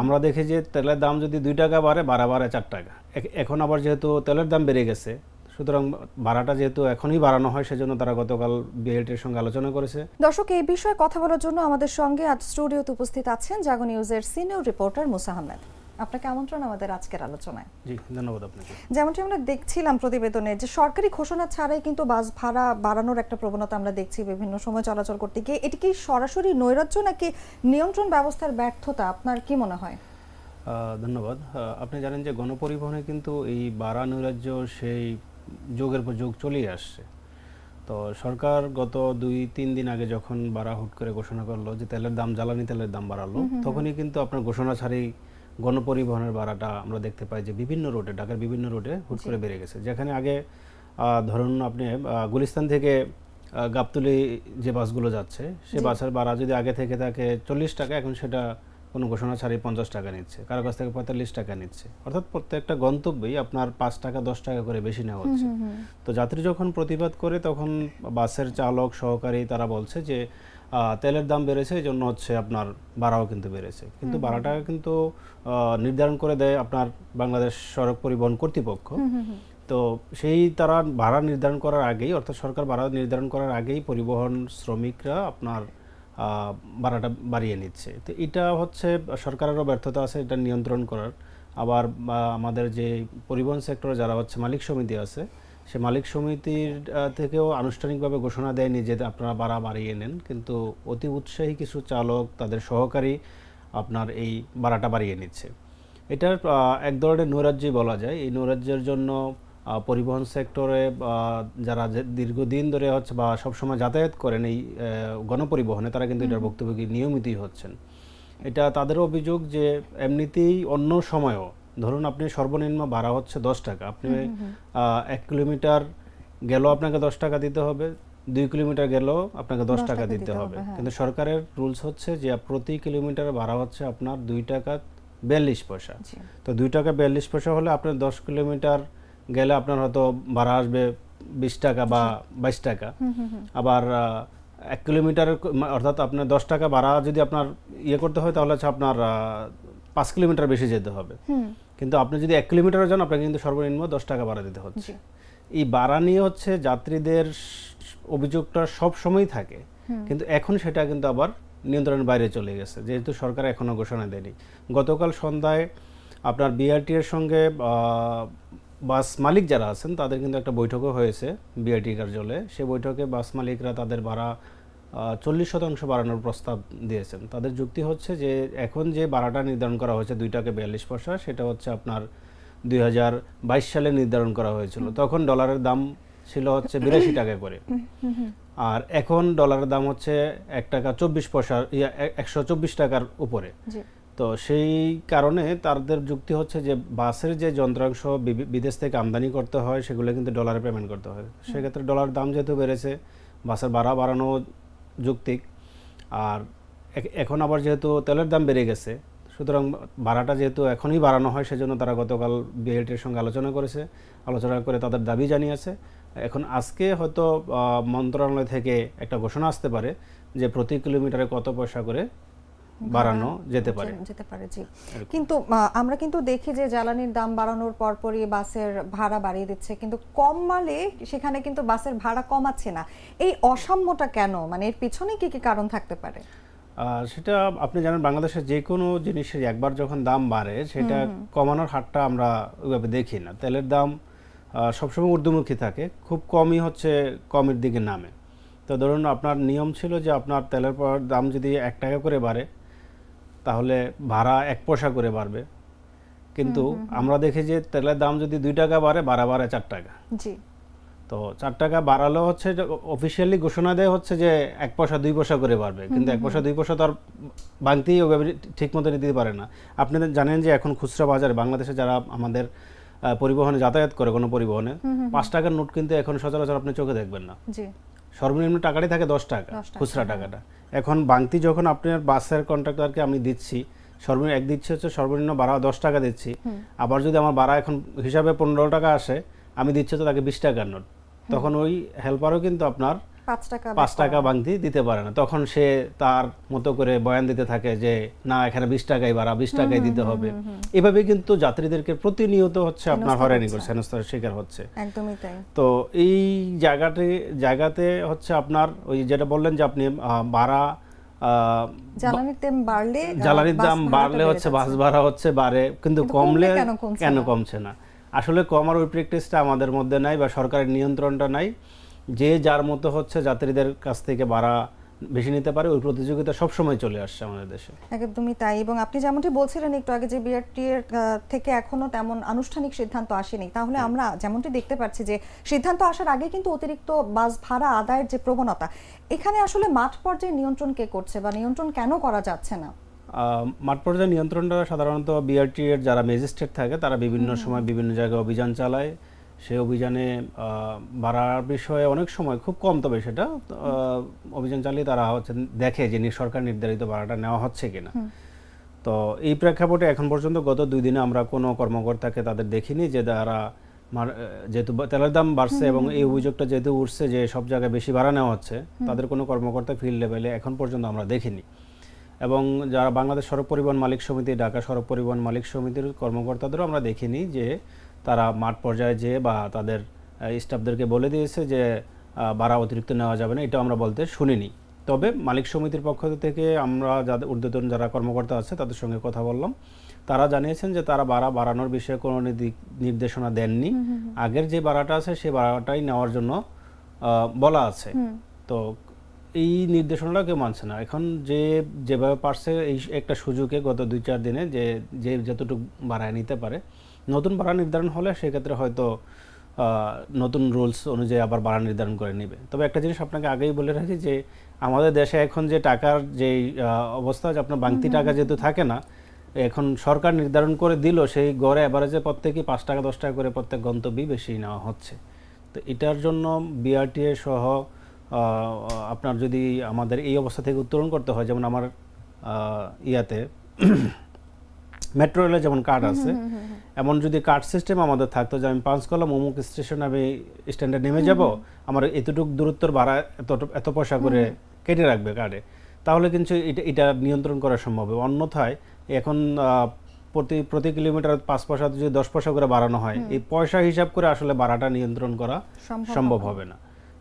আমরা দেখি যে তেলের দাম যদি 2 টাকা বাড়ে, ভাড়া বাড়ে 4 টাকা। এখন আবার যেহেতু তেলের দাম বেড়ে গেছে, সুতরাং ভাড়াটা যেহেতু এখনই বাড়ানো হয়, সেজন্য তারা গতকাল বিএলটির সঙ্গে আলোচনা করেছে। দর্শক, এই বিষয়ে কথা বলার জন্য আমাদের সঙ্গে আজ স্টুডিওতে উপস্থিত আছেন জাগো নিউজের সিনিয়র রিপোর্টার মুসা আহমেদ। আপনাকে আমন্ত্রণ আমাদের আজকের আলোচনায়। জি, ধন্যবাদ আপনাকে। যেমনটি আমরা দেখছিলাম প্রতিবেদনে, যে সরকারি ঘোষণা ছাড়াই কিন্তু বাস ভাড়া বাড়ানোর একটা প্রবণতা আমরা দেখছি বিভিন্ন সময় চলাচল করতে গিয়ে। এটি কি সরাসরি নৈরাজ্য নাকি নিয়ন্ত্রণ ব্যবস্থার ব্যর্থতা, আপনার কি মনে হয়? ধন্যবাদ। আপনি জানেন যে গণপরিবহনে কিন্তু এই ভাড়া নৈরাজ্য সেই যুগের পর যুগ চলেই আসছে। তো সরকার গত 2-3 দিন আগে যখন ভাড়া হুট করে ঘোষণা করলো যে তেলের দাম, জ্বালানি তেলের দাম বাড়ালো, তখনই কিন্তু আপনার ঘোষণা ছাড়াই গণপরিবহনের ভাড়াটা আমরা দেখতে পাই যে বিভিন্ন রুটে, ঢাকার বিভিন্ন রুটে হুট করে বেড়ে গেছে। যেখানে আগে ধরুন আপনি গুলিস্তান থেকে গাবতলী যে বাসগুলো যাচ্ছে, সে বাসের ভাড়া যদি আগে থেকে থাকে 40 টাকা, এখন সেটা কোনো ঘোষণা ছাড়াই 50 টাকা নিচ্ছে, কারো কাছ থেকে 45 টাকা নিচ্ছে। অর্থাৎ প্রত্যেকটা গন্তব্যেই আপনার 5 টাকা 10 টাকা করে বেশি নেওয়া হচ্ছে। তো যাত্রী যখন প্রতিবাদ করে, তখন বাসের চালক সহকারী তারা বলছে যে তেলের দাম বেড়েছে, এই জন্য হচ্ছে আপনার ভাড়াও কিন্তু বেড়েছে। কিন্তু ভাড়াটা কিন্তু নির্ধারণ করে দেয় আপনার বাংলাদেশ সড়ক পরিবহন কর্তৃপক্ষ। তো সেই তারা ভাড়া নির্ধারণ করার আগেই, অর্থাৎ সরকার ভাড়া নির্ধারণ করার আগেই পরিবহন শ্রমিকরা আপনার ভাড়াটা বাড়িয়ে নিচ্ছে। তো এটা হচ্ছে সরকারেরও ব্যর্থতা আছে এটা নিয়ন্ত্রণ করার। আবার আমাদের যে পরিবহন সেক্টরে যারা হচ্ছে মালিক সমিতি আছে, সে মালিক সমিতির থেকেও আনুষ্ঠানিকভাবে ঘোষণা দেয়নি যে আপনারা ভাড়া বাড়িয়ে নেন, কিন্তু অতি উৎসাহী কিছু চালক, তাদের সহকারী আপনার এই ভাড়াটা বাড়িয়ে নিচ্ছে। এটার এক ধরনের নৈরাজ্যই বলা যায়। এই নৈরাজ্যের জন্য পরিবহন সেক্টরে যারা দীর্ঘদিন ধরে হচ্ছে বা সবসময় যাতায়াত করেন এই গণপরিবহনে, তারা কিন্তু এটার ভুক্তভোগী নিয়মিতই হচ্ছেন। এটা তাদের অভিযোগ যে এমনিতেই অন্য সময়ও ধরুন আপনি সর্বনিম্ন ভাড়া হচ্ছে 10 টাকা, আপনি 1 কিলোমিটার গেলেও আপনাকে 10 টাকা দিতে হবে, 2 কিলোমিটার গেলেও আপনাকে 10 টাকা দিতে হবে। কিন্তু সরকারের রুলস হচ্ছে যে প্রতি কিলোমিটার ভাড়া হচ্ছে আপনার 2 টাকা 42 পয়সা। তো 2 টাকা 42 পয়সা হলে আপনার 10 কিলোমিটার গেলে আপনার হয়তো ভাড়া আসবে 20 টাকা বা 22 টাকা। আবার 1 কিলোমিটার অর্থাৎ আপনার 10 টাকা ভাড়া যদি আপনার ইয়ে করতে হয়, তাহলে হচ্ছে আপনার 5 কিলোমিটার বেশি যেতে হবে। কিন্তু আপনি যদি 1 কিলোমিটার যান, আপনাকে কিন্তু সর্বনিম্ন 10 টাকা ভাড়া দিতে হচ্ছে। এই ভাড়া নিয়ে হচ্ছে যাত্রীদের অভিযোগটা সব সময়ই থাকে, কিন্তু এখন সেটা কিন্তু আবার নিয়ন্ত্রণের বাইরে চলে গেছে, যেহেতু সরকার এখনো ঘোষণা দেয়নি। গতকাল সন্ধ্যায় আপনার বিআরটি এর সঙ্গে বাস মালিক যারা আছেন, তাদের কিন্তু একটা বৈঠকও হয়েছে বিআরটি কার্যালয়ে। সেই বৈঠকে বাস মালিকরা তাদের ভাড়া 40% বাড়ানোর প্রস্তাব দিয়েছেন। তাদের যুক্তি হচ্ছে যে এখন যে ভাড়াটা নির্ধারণ করা হয়েছে 2 টাকা 42 পয়সা, সেটা হচ্ছে আপনার 2022 সালে নির্ধারণ করা হয়েছিল। তখন ডলারের দাম ছিল হচ্ছে 82 টাকা করে, আর এখন ডলারের দাম হচ্ছে 1 টাকা 24 পয়সা, 124 টাকার উপরে। তো সেই কারণে তাদের যুক্তি হচ্ছে যে বাসের যে যন্ত্রাংশ বিদেশ থেকে আমদানি করতে হয়, সেগুলো কিন্তু ডলারে পেমেন্ট করতে হয়। সেক্ষেত্রে ডলার দাম যেহেতু বেড়েছে, বাসের ভাড়া বাড়ানো যৌক্তিক। আর এখন আবার যেহেতু তেলের দাম বেড়ে গেছে, সুতরাং ভাড়াটা যেহেতু এখনই বাড়ানো হয়, সেজন্য তারা গতকাল বিএলটির সঙ্গে আলোচনা করেছে। আলোচনা করে তাদের দাবি জানিয়েছে। এখন আজকে হয়তো মন্ত্রণালয় থেকে একটা ঘোষণা আসতে পারে যে প্রতি কিলোমিটারে কত পয়সা করে বাড়ানো যেতে পারে। জি, কিন্তু আমরা কিন্তু দেখি যে জ্বালানির দাম বাড়ানোর পরপরই বাসের ভাড়া বাড়িয়ে দিচ্ছে, কিন্তু কম মালে সেখানে কিন্তু বাসের ভাড়া কমাচ্ছে না। এই অসাম্যটা কেন? মানে এর পিছনে কি কি কারণ থাকতে পারে? সেটা আপনি জানেন, বাংলাদেশের যে কোনো জিনিসের একবার যখন দাম বাড়ে, সেটা কমানোর হারটা আমরা ওইভাবে দেখি না। তেলের দাম সবসময় ঊর্ধ্বমুখী থাকে, খুব কমই হচ্ছে কমের দিকে নামে। তো ধরুন আপনার নিয়ম ছিল যে আপনার তেলের দাম যদি 1 টাকা করে বাড়ে, তাহলে ভাড়া 1 পয়সা করে বাড়বে। কিন্তু আমরা দেখি যে তেলের দাম যদি 2 টাকা বাড়ে, ভাড়া বাড়ে 4 টাকা। তো 4 টাকা বাড়ালেও হচ্ছে অফিসিয়ালি ঘোষণা দেয় হচ্ছে যে 1 পয়সা 2 পয়সা করে বাড়বে, কিন্তু 1 পয়সা 2 পয়সা তো আর ভাঙতেই ওভাবে ঠিক মতো দিতে পারে না। আপনাদের জানেন যে এখন খুচরা বাজারে বাংলাদেশে যারা আমাদের পরিবহনে যাতায়াত করে, কোনো পরিবহনে 5 টাকার নোট কিন্তু এখন সচরাচর আপনি চোখে দেখবেন না। সর্বনিম্ন টাকাটাই থাকে 10 টাকা, খুচরা টাকাটা। এখন বাংতি যখন আপনার বাসের কন্ট্রাক্টরকে আমি দিচ্ছি, সর্বনিম্ন এক দিচ্ছি হচ্ছে সর্বনিম্ন ভাড়া 10 টাকা দিচ্ছি, আবার যদি আমার ভাড়া এখন হিসাবে 15 টাকা আসে, আমি দিচ্ছি তো তাকে 20 টাকার নোট, তখন ওই হেল্পারও কিন্তু আপনার 5 টাকা 5 টাকা ভাঙতি দিতে পারে না, তখন সে তার মতো করে বয়ান দিতে থাকে যে না এখানে 20 টাকাই বাড়া, 20 টাকাই দিতে হবে। এভাবে কিন্তু যাত্রীদেরকে প্রতিনিয়ত হচ্ছে আপনার হয়রানি করছে, হেনস্থার শিকার হচ্ছে। একদমই তাই। তো এই জায়গাতে হচ্ছে আপনার ওই যেটা বললেন যে আপনি ভাড়া জ্বালানির দাম বাড়লে জ্বালানির বাস দাম ভাড়াটা বাড়লে বেড়ে হচ্ছে বাস যাচ্ছে। ভাড়া হচ্ছে বাড়ে, কিন্তু কিন্তু কমলে কমলে কেন কমছে কেন না? কমছে না? আসলে কমার ওই প্র্যাকটিসটা আমাদের মধ্যে নাই বা সরকারের নিয়ন্ত্রণটা নাই। যে যার মতো হচ্ছে যাত্রীদের কাছ থেকে ভাড়া বেশি নিতে পারে, ওই প্রতিযোগিতা সবসময় চলে আসছে আমাদের দেশে। একদমই তাই। এবং আপনি যেমনটি বলছিলেন একটু আগে যে বিআরটি এর থেকে এখনো তেমন আনুষ্ঠানিক সিদ্ধান্ত আসেনি, তাহলে আমরা যেমনটি দেখতে পাচ্ছি যে সিদ্ধান্ত আসার আগে কিন্তু অতিরিক্ত বাস ভাড়া আদায়ের যে প্রবণতা, এখানে আসলে মাঠ পর্যায়ে নিয়ন্ত্রণ কে করছে বা নিয়ন্ত্রণ কেন করা যাচ্ছে না? মাঠ পর্যায়ে নিয়ন্ত্রণটা সাধারণত বিআরটি এর যারা ম্যাজিস্ট্রেট থাকে তারা বিভিন্ন সময় বিভিন্ন জায়গায় অভিযান চালায়। সেই অভিযানে ভাড়ার বিষয়ে অনেক সময় খুব কম, তবে সেটা অভিযান চালিয়ে তারা হচ্ছে দেখে যে সরকার নির্ধারিত ভাড়াটা নেওয়া হচ্ছে কিনা। তো এই প্রেক্ষাপটে এখন পর্যন্ত গত 2 দিনে আমরা কোনো কর্মকর্তাকে তাদের দেখিনি যে তারা যেহেতু তেলের দাম বাড়ছে এবং এই অভিযোগটা যেহেতু উঠছে যে সব জায়গায় বেশি ভাড়া নেওয়া হচ্ছে, তাদের কোনো কর্মকর্তা ফিল্ড লেভেলে এখন পর্যন্ত আমরা দেখিনি। এবং যারা বাংলাদেশ সড়ক পরিবহন মালিক সমিতি, ঢাকা সড়ক পরিবহন মালিক সমিতির কর্মকর্তাদেরও আমরা দেখিনি যে তারা মাঠ পর্যায়ে যেয়ে বা তাদের স্টাফদেরকে বলে দিয়েছে যে ভাড়া অতিরিক্ত নেওয়া যাবে না, এটা আমরা বলতে শুনিনি। তবে মালিক সমিতির পক্ষ থেকে আমরা যাদের ঊর্ধ্বতন যারা কর্মকর্তা আছে তাদের সঙ্গে কথা বললাম, তারা জানিয়েছেন যে তারা ভাড়া বাড়ানোর বিষয়ে কোনো নির্দেশনা দেননি। আগের যে ভাড়াটা আছে সেই ভাড়াটাই নেওয়ার জন্য বলা আছে। তো এই নির্দেশনাটা কেউ মানছে না। এখন যেভাবে পারছে এই একটা সুযোগে গত 2-4 দিনে যে যতটুকু ভাড়ায় নিতে পারে, নতুন ভাড়া নির্ধারণ হলে সেক্ষেত্রে হয়তো নতুন রুলস অনুযায়ী আবার ভাড়া নির্ধারণ করে নেবে। তবে একটা জিনিস আপনাকে আগেই বলে রাখি যে আমাদের দেশে এখন যে টাকার যে অবস্থা, যে আপনার বাংতি টাকা যেহেতু থাকে না, এখন সরকার নির্ধারণ করে দিল সেই গড়ে এভারেজে প্রত্যেকই 5 টাকা 10 টাকা করে প্রত্যেক গন্তব্যই বেশি নেওয়া হচ্ছে। তো এটার জন্য বিআরটিএ সহ আপনার যদি আমাদের এই অবস্থা থেকে উত্তরণ করতে হয়, যেমন আমার ইয়াতে মেট্রো রেলে যেমন কার্ড আছে, এমন যদি কার্ড সিস্টেম আমাদের থাকতো যে আমি পাঁচকলা অমুক স্টেশন আমি স্ট্যান্ডে নেমে যাব, আমার এতটুকু দূরত্বর ভাড়া এত পয়সা করে কেটে রাখবে কার্ডে, তাহলে কিন্তু এটা নিয়ন্ত্রণ করা সম্ভব। অন্যথায় এখন প্রতি কিলোমিটার 5 পয়সা যদি 10 পয়সা করে বাড়ানো হয়, এই পয়সা হিসাব করে আসলে ভাড়াটা নিয়ন্ত্রণ করা সম্ভব হবে না।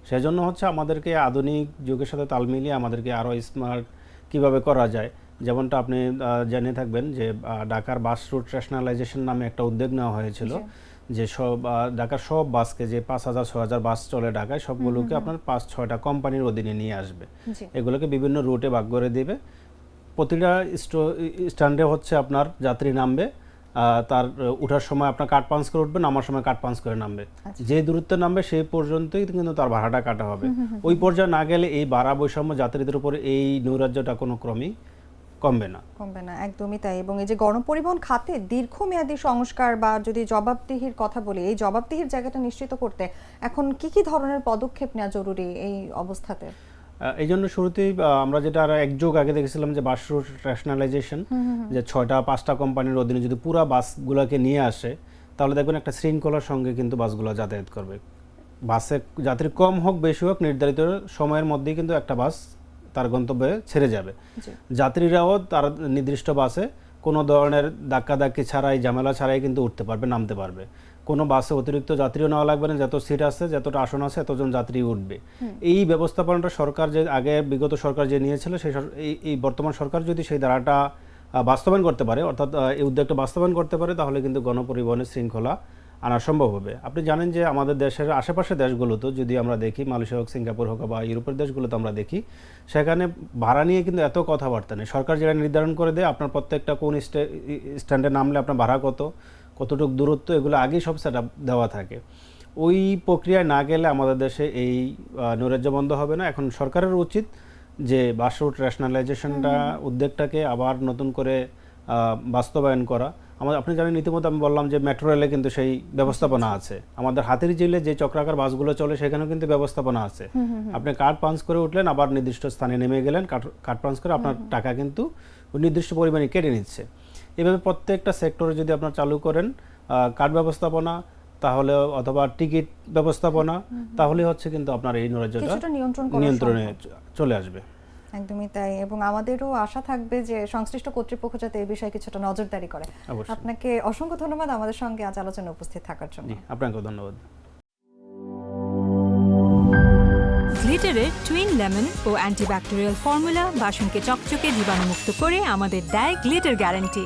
সেজন্য হচ্ছে আমাদেরকে আধুনিক যুগের সাথে তাল মিলিয়ে আমাদেরকে আরও স্মার্ট কিভাবে করা যায়, যেমনটা আপনি জেনে থাকবেন যে ঢাকার বাস রুট রেশনালাইজেশন নামে একটা উদ্যোগ নেওয়া হয়েছিল, যে সব ঢাকার সব বাসকে, যে 5000-6000 বাস চলে ঢাকায়, সবগুলোকে আপনার 5-6টা কোম্পানির অধীনে নিয়ে আসবে। এগুলোকে বিভিন্ন রুটে ভাগ করে দিবে। প্রতিটা স্ট্যান্ডে হচ্ছে আপনার যাত্রী নামবে, তার ওঠার সময় আপনার কার্ড পাঞ্চ করে উঠবে, নামার সময় কার্ড পাঞ্চ করে নামবে। যে দূরত্বে নামবে সেই পর্যন্তই কিন্তু তার ভাড়াটা কাটা হবে। ওই পর্যায়ে না গেলে এই ভাড়া বৈষম্য যাত্রীদের উপর এই নৈরাজ্যটা কোনো ক্রমেই কমবে না। একদমই তাই। এবং এই যে গণপরিবহন খাতে দীর্ঘমেয়াদী সংস্কার বা যদি জবাবদিহির কথা বলি, এই জবাবদিহির জায়গাটা নিশ্চিত করতে এখন কি ধরনের পদক্ষেপ নেওয়া জরুরি এই অবস্থাতে? এই জন্য শুরুতেই আমরা যেটা আর এক যুগ আগে দেখেছিলাম যে বাস রুট রেশনালাইজেশন, যে 6টা-5টা কোম্পানির অধীনে যদি পুরা বাসগুলোকে নিয়ে আসে, তাহলে দেখবেন একটা শৃঙ্খলার সঙ্গে কিন্তু বাসগুলো যাতায়াত করবে। বাসে যাত্রী কম হোক বেশি হোক, নির্ধারিত সময়ের মধ্যেই কিন্তু একটা বাস তার গন্তব্যে ছেড়ে যাবে। যাত্রীরাও তার নির্দিষ্ট বাসে কোনো ধরনের ধাক্কাধাক্কি ছাড়াই, ঝামেলা ছাড়াই কিন্তু উঠতে পারবে, নামতে পারবে। কোনো বাসে অতিরিক্ত যাত্রীও নেওয়া লাগবে না, যত সিট আছে, যতটা আসন আছে, এতজন যাত্রী উঠবে। এই ব্যবস্থাপনাটা সরকার যে আগে বিগত সরকার যে নিয়েছিল, এই বর্তমান সরকার যদি সেই ধারাটা বাস্তবায়ন করতে পারে, অর্থাৎ এই উদ্যোগটা বাস্তবায়ন করতে পারে, তাহলে কিন্তু গণপরিবহনের শৃঙ্খলা আনা সম্ভব হবে। আপনি জানেন যে আমাদের দেশের আশেপাশের দেশগুলোতে যদি আমরা দেখি, মালয়েশিয়া হোক, সিঙ্গাপুর হোক বা ইউরোপের দেশগুলোতে আমরা দেখি, সেখানে ভাড়া নিয়ে কিন্তু এত কথাবার্তা নেই। সরকার যেটা নির্ধারণ করে দেয়, আপনার প্রত্যেকটা কোন স্ট্যান্ডে নামলে আপনার ভাড়া কতটুকু দূরত্ব, এগুলো আগেই সব সেট আপ দেওয়া থাকে। ওই প্রক্রিয়ায় না গেলে আমাদের দেশে এই নৈরাজ্য বন্ধ হবে না। এখন সরকারের উচিত যে বাস রুট রেশনালাইজেশনটা উদ্যোগটাকে আবার নতুন করে বাস্তবায়ন করা। আপনি জানেন, ইতিমধ্যে আমি বললাম যে মেট্রো রেলে কিন্তু সেই ব্যবস্থাপনা আছে। আমাদের হাতিরঝিলে যে চক্রাকার বাসগুলো চলে, সেখানেও কিন্তু ব্যবস্থাপনা আছে। আপনি কার্ড পাঞ্চ করে উঠলেন, আবার নির্দিষ্ট স্থানে নেমে গেলেন, কার্ড পাঞ্চ করে আপনার টাকা কিন্তু নির্দিষ্ট পরিমাণে কেটে নিচ্ছে। এভাবে প্রত্যেকটা সেক্টরে যদি আপনার চালু করেন কার্ড ব্যবস্থাপনা, তাহলে অথবা টিকিট ব্যবস্থাপনা, তাহলে হচ্ছে কিন্তু আপনার এই নৈরাজ্যটা কিছুটা নিয়ন্ত্রণ করা নিয়ন্ত্রণে সম্ভব। চলে আসবে। একদমই তাই, এবং আমাদেরও আশা থাকবে যে সংশ্লিষ্ট কর্তৃপক্ষ যাতে এই বিষয়ে কিছুটা নজরদারি করে। অবশ্যই। আপনাকে অসংখ্য ধন্যবাদ আমাদের সঙ্গে আজ আলোচনায় উপস্থিত থাকার জন্য। জি, আপনাকেও ধন্যবাদ। গ্লিটারের টুইন লেমন ও অ্যান্টিব্যাকটেরিয়াল ফর্মুলা বাসনকে চকচকে জীবাণুমুক্ত করে আমাদের দেয় গ্লিটার গ্যারান্টি।